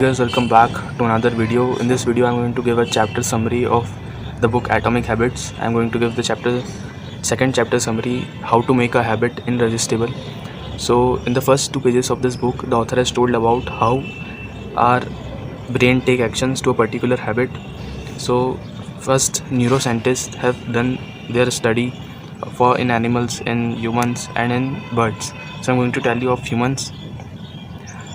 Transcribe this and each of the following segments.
Guys, welcome back to another video. In this video I'm going to give a chapter summary of the book Atomic Habits. I'm going to give the second chapter summary, how to make a habit irresistible. So in the first two pages of this book, the author has told about how our brain take actions to a particular habit. So first, neuroscientists have done their study for in animals, in humans and in birds. So I'm going to tell you of humans.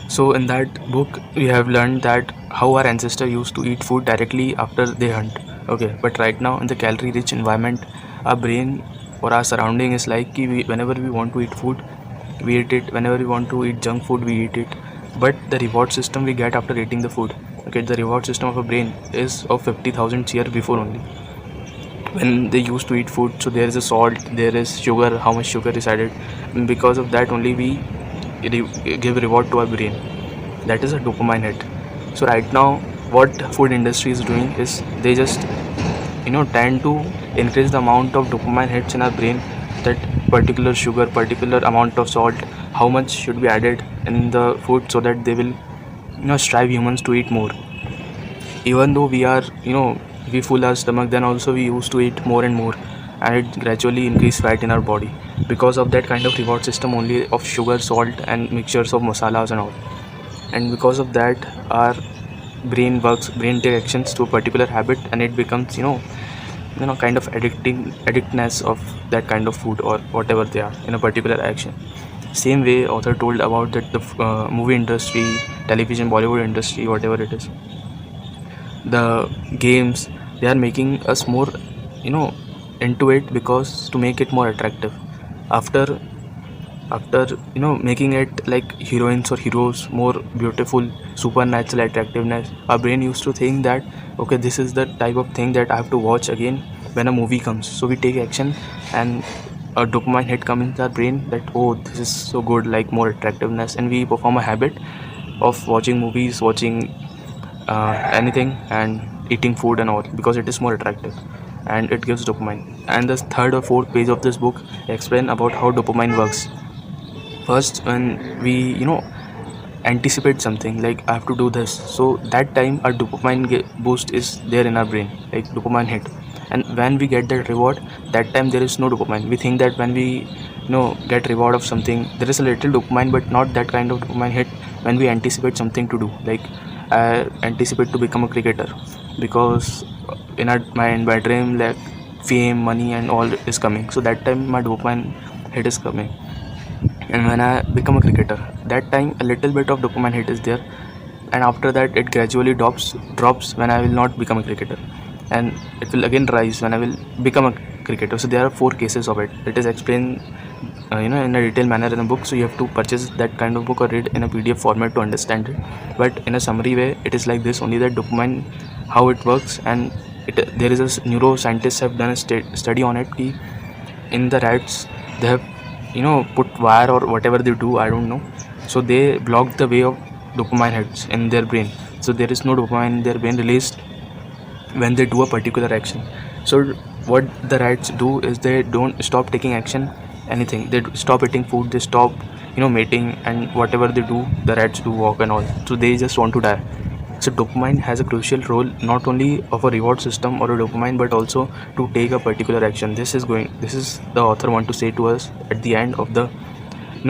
So in that book we have learned that how our ancestors used to eat food directly after they hunt. Okay, but right now in the calorie rich environment, our brain or our surrounding is like whenever we want to eat food, we eat it. Whenever we want to eat junk food, we eat it. But the reward system we get after eating the food, okay, the reward system of a brain is of 50,000 years before only. When they used to eat food, so there is a salt, there is sugar, how much sugar is added, and because of that only we give reward to our brain. That is a dopamine hit. So right now what food industry is doing is they just tend to increase the amount of dopamine hits in our brain, that particular sugar, particular amount of salt, how much should be added in the food, so that they will strive humans to eat more. Even though we are we full our stomach, then also we used to eat more and more, and it gradually increase fat in our body because of that kind of reward system only of sugar, salt and mixtures of masalas and all. And because of that our brain take actions to a particular habit, and it becomes kind of addictness of that kind of food or whatever they are in a particular action. Same way author told about that the movie industry, television, Bollywood industry, whatever it is, the games, they are making us more into it because to make it more attractive. After making it like heroines or heroes more beautiful, supernatural attractiveness, our brain used to think that okay, this is the type of thing that I have to watch again when a movie comes. So we take action and a dopamine hit comes in our brain that oh, this is so good, like more attractiveness, and we perform a habit of watching movies, watching anything and eating food and all, because it is more attractive and it gives dopamine. And the third or fourth page of this book explain about how dopamine works. First, when we anticipate something like I have to do this, so that time our dopamine boost is there in our brain, like dopamine hit. And when we get that reward, that time there is no dopamine. We think that when we get reward of something, there is a little dopamine, but not that kind of dopamine hit when we anticipate something to do. Like I anticipate to become a cricketer because in my dream, like fame, money and all is coming, so that time my dopamine hit is coming. And when I become a cricketer, that time a little bit of dopamine hit is there, and after that it gradually drops when I will not become a cricketer, and it will again rise when I will become a cricketer. So there are four cases of it. It is explained in a detailed manner in a book, so you have to purchase that kind of book or read in a PDF format to understand it. But in a summary way, it is like this only, that dopamine, how it works. And there is a neuroscientists have done a study on it. In the rats, they have put wire or whatever they do, I don't know, so they block the way of dopamine hits in their brain, so there is no dopamine in their brain released when they do a particular action. So what the rats do is they don't stop taking action, anything, they stop eating food, they stop mating, and whatever they do, the rats do walk and all, so they just want to die. So dopamine has a crucial role, not only of a reward system or a dopamine, but also to take a particular action. This is the author want to say to us at the end of the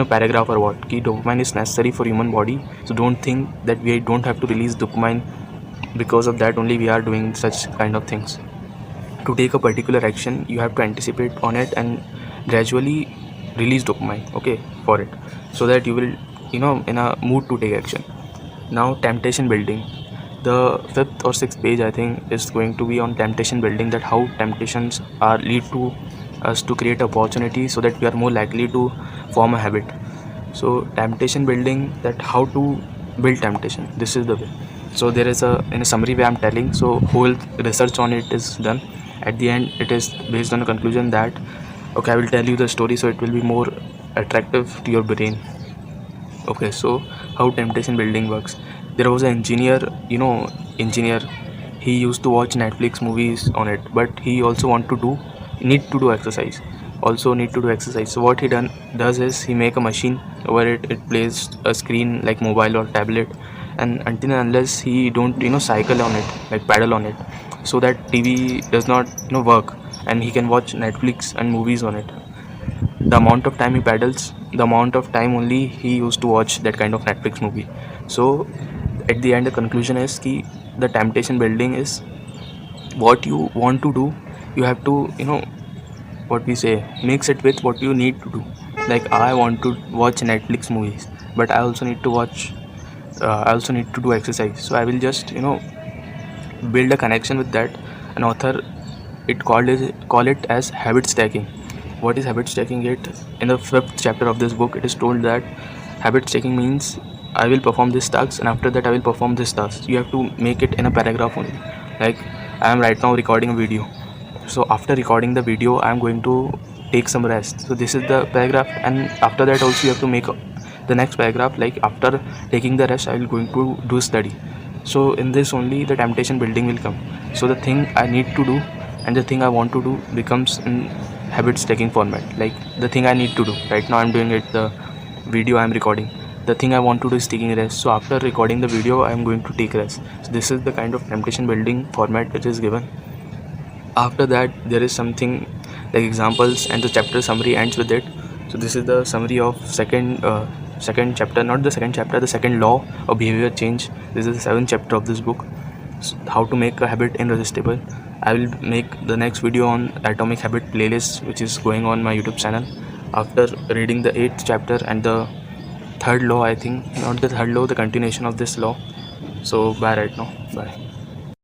paragraph or what, ki dopamine is necessary for human body. So don't think that we don't have to release dopamine, because of that only we are doing such kind of things. To take a particular action, you have to anticipate on it and gradually release dopamine, okay, for it, so that you will in a mood to take action. Now temptation building, the fifth or sixth page I think is going to be on temptation building, that how temptations are lead to us to create opportunity so that we are more likely to form a habit. So temptation building, that how to build temptation, this is the way. So there is in a summary way I'm telling, so whole research on it is done. At the end it is based on a conclusion that okay, I will tell you the story so it will be more attractive to your brain. Okay, so how temptation building works. There was an engineer, he used to watch Netflix movies on it, but he also need to do exercise, so what does is he make a machine where it plays a screen like mobile or tablet, and until and unless he don't cycle on it, like paddle on it, so that TV does not work, and he can watch Netflix and movies on it. The amount of time he paddles, the amount of time only he used to watch that kind of Netflix movie. So at the end, the conclusion is ki the temptation building is what you want to do. You have to what we say, mix it with what you need to do. Like I want to watch Netflix movies, but I also need to watch I also need to do exercise, so I will just build a connection with that. An author call it as habit stacking. What is habit stacking? It in the 5th chapter of this book, it is told that habit stacking means I will perform this task, and after that I will perform this task. You have to make it in a paragraph only. Like I am right now recording a video, so after recording the video I am going to take some rest, so this is the paragraph, and after that also you have to make the next paragraph, like after taking the rest I will going to do study. So in this only the temptation building will come. So the thing I need to do and the thing I want to do becomes in habit stacking format. Like the thing I need to do right now, I'm doing it, the video I'm recording. The thing I want to do is taking rest, so after recording the video I'm going to take rest. So this is the kind of temptation building format which is given. After that there is something like examples, and the chapter summary ends with it. So this is the summary of second chapter, not the second chapter, the second law of behavior change. This is the 7th chapter of this book. So how to make a habit irresistible. I will make the next video on atomic habit playlist, which is going on my YouTube channel, after reading the 8th chapter and the 3rd law, I think, not the 3rd law, the continuation of this law. So bye right now, bye.